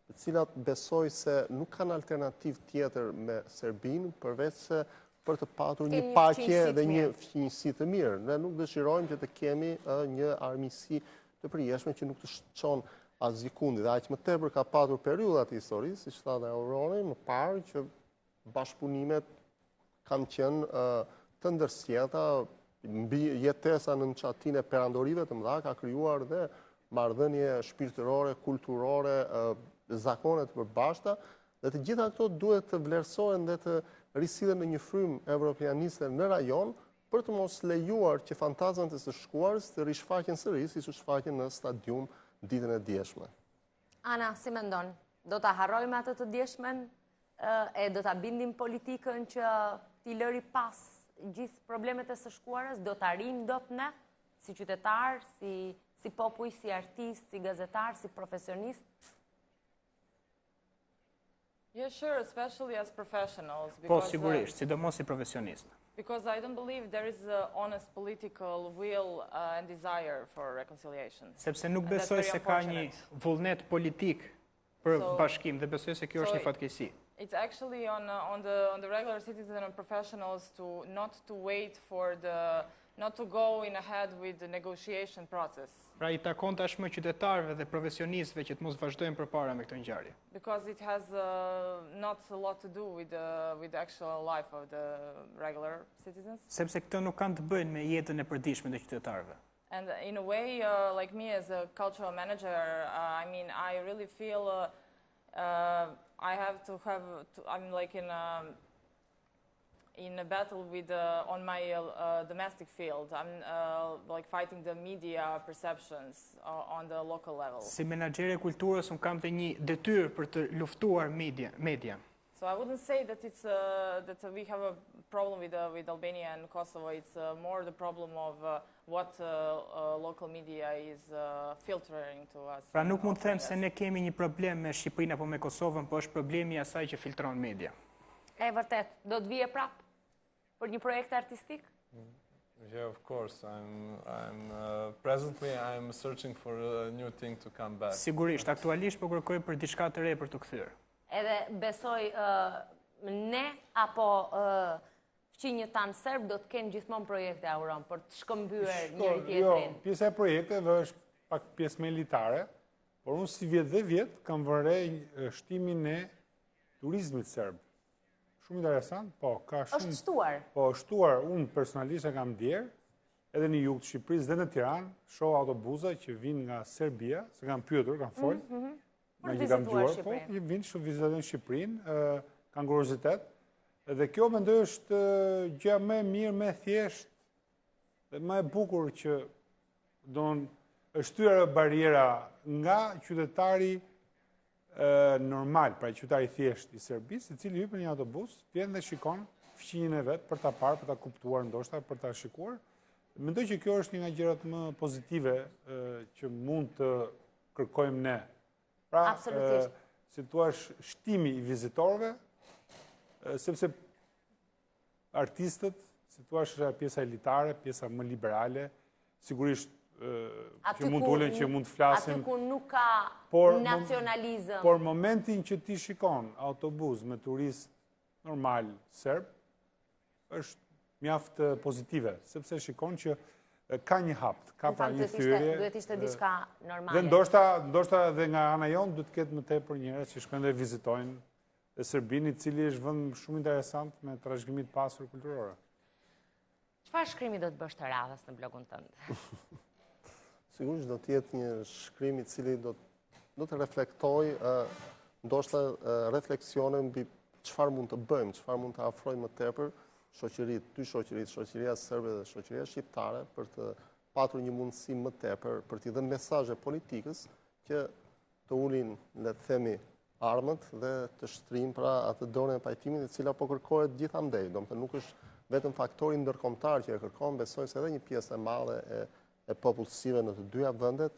të cilat besoj se nuk kanë alternativë tjetër me Serbinë përveç se për të patur një paqe dhe një fqinjësi të mirë. Ne nuk dëshirojmë që të kemi një armiqësi të përjeshme që nuk të çon asgjikundi. Dhe aq më tepër ka patur periudhat e historisë, siç tha dhe Auroni më parë, që bashkëpunimet kanë qenë të ndërsjellta, mbi jetesa në çatin e perandorive të mëdha, ka krijuar dhe marrëdhënie shpirtërore, kulturore, zakone të përbashkëta, dhe të gjitha këto duhet të vlerësohen dhe të risillen në një frymë evropianiste në rajon, për të mos lejuar që fantazmat e së shkuarës të rishfaqen sërish, siç u shfaqen në stadium ditën e dieshme. Ana, si mendon? Do ta harrojmë atë të dieshmen e do ta bindim politikën që t'i lëri pas gjithë problemet e së shkuarës? Do ta rim dot ne, si qytetar, si popull, si artist, si gazetar, si profesionist? Yeah, sure, especially as professionals. Po, sigurisht, sidomos si profesionist. Because I don't believe there is an honest political will and desire for reconciliation. Sepse nuk besoj se ka një vullnet politik për bashkim dhe besoj se kjo është një fatkeqësi. It's actually on the regular citizens and professionals to not to wait for not to go in ahead with the negotiation process. Pra I takon tashmë qytetarëve dhe profesionistëve që të mos vazhdojnë përpara me këtë ngjarje. Because it has not a lot to do with the actual life of the regular citizens. Sepse këto nuk kanë të bëjnë me jetën e përditshme të qytetarëve. And in a way, like me as a cultural manager, I mean, I really feel I have to I'm like in a battle with on my domestic field. I'm like fighting the media perceptions on the local level. Si menaxher e kulturës un kam të një detyrë për të luftuar media. So I wouldn't say that it's that we have a problem with Albania and Kosovo. It's more the problem of what local media is filtering to us. Pra nuk mund të them se ne kemi një problem me Shqipërinë apo me Kosovën, po është problemi I asaj që filtron media. E vërtet, do të vije prap për një projekt artistik? Yeah, of course. Presently I'm searching for a new thing to come back. Sigurisht, aktualisht po kërkoj për diçka të re për të kthyer. Edhe besoj ne apo fqinjët tanë serb do të kenë gjithmonë projekte Auron për të shkëmbyer njëri tjetrin. Jo, pjesa e projekteve është pak pjesë më elitare, por unë si vjet dhe vjet kam vërej shtimin e turizmit serb. Shumë interesant, po, ka shumë... Është shtuar? Po, shtuar, unë personalisht e kam djerë, edhe në jug të Shqipërisë dhe në Tiranë, shoh autobuza që vinë nga Serbia, se kam pyetur, kam folë, nga që kam gjuar, po, vinë shumë vizitojnë Shqipërinë, kanë kuriozitet, dhe kjo mendoj është gjë më e mirë, më e thjeshtë, dhe më e bukur që është shtyr bariera nga qytetari normal, pra qytetari thjesht I Serbisë, I cili hyn në një autobus, vjen dhe shikon fqinjen e vet për ta parë, për ta kuptuar ndoshta, për ta shikuar. Mendoj që kjo është një nga gjërat më pozitive që mund të kërkojmë ne. Pra, si thua, shtimi I vizitorëve, sepse artistët, si thua, është pjesa elitare, pjesa më liberale, sigurisht që mund të ulen, që mund të flasim. Aty ku nuk ka nacionalizëm. Por momentin që ti shikon autobus me turist normal serb, është mjaft pozitive, sepse shikon që ka një hapt, ka pra një thyrje. Duhet ishte diçka normale. Dhe ndoshta dhe nga ana jonë duhet ketë më tepër njerëz që shkojnë dhe vizitojnë dhe Serbinë, I cili është vend shumë interesant me trashëgimi të pasur kulturore. Çfarë shkrimi do të bësh të radhës në blogun tënd? Sigurisht do të jetë një shkrim I cili do të reflektoj ndoshta refleksione mbi çfarë mund të bëjmë, çfarë mund të afrojmë më tepër dy shoqëritë, shoqëria serbe dhe shoqëria shqiptare për të patur një mundësi më tepër për t'i dhënë mesazhe politikës që të ulin, le të themi, armët dhe të shtrijnë pra atë dorën e pajtimit e cila po kërkohet gjithandej. Domethënë nuk është vetëm faktori ndërkombëtar që e kërkon, besoj se edhe një pjesë e madhe e popullsive në të dyja vendet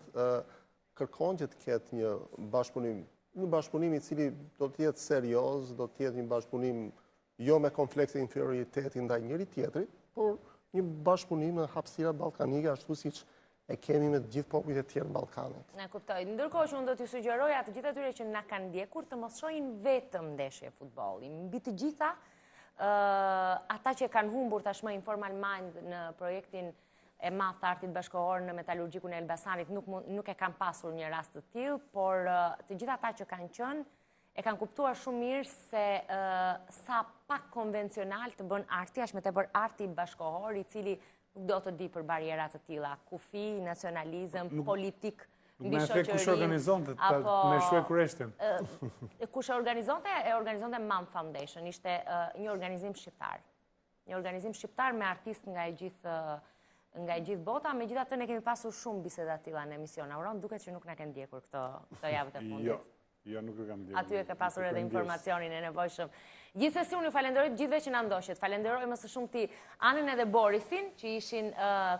kërkon që të ketë një bashkëpunim I cili do të jetë serioz, do të jetë një bashkëpunim jo me komplekse inferioriteti ndaj njëri tjetrit, por një bashkëpunim në hapësira ballkanike ashtu siç e kemi me të gjithë popujt e tjerë në Ballkanet. Na kuptoj. Ndërkohë që unë do t'ju sugjeroja të gjithë atyre që na kanë ndjekur të mos shohin vetëm ndeshje futbolli. Mbi të gjitha ata që kanë humbur tashmë Informal Mind në projektin e madh të artit bashkëkohor në metalurgjikun e Elbasanit nuk e kanë pasur një rast të tillë, por të gjithë ata që kanë qenë e kanë kuptuar shumë mirë se sa pak konvencional të bën arti, as më tepër arti bashkëkohor I cili nuk do të di për barierat të tilla, kufi, nacionalizëm, politik, Nuk me e kush organizonte, me shuaj kureshtin. Kush e organizonte MAM Foundation, ishte një organizim shqiptar. Një organizim shqiptar me artist nga e gjithë bota, me gjithë atë ne kemi pasur shumë biseda tilla në emision. Auron, duket që nuk na ke ndjekur këto javët e fundit. Jo, nuk e kam ndjekur. Aty e ka pasur edhe informacionin e nevojshëm. Gjithsesi unë ju falenderoj të gjithëve që na ndoqët. Falenderoj më së shumti Anën edhe Borisin, që ishin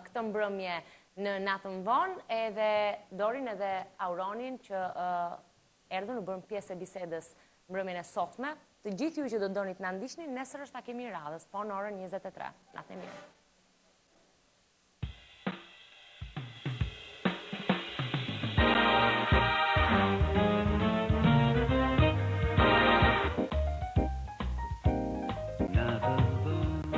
këtë mbrëmje në natën vonë, edhe Dorin edhe Auronin që erdhën u bërën pjesë e bisedës mbrëmjen e sotme. Të gjithë ju që do donit na ndiqni, nesër është takimi i radhës, po në orën 23. Natë e mirë.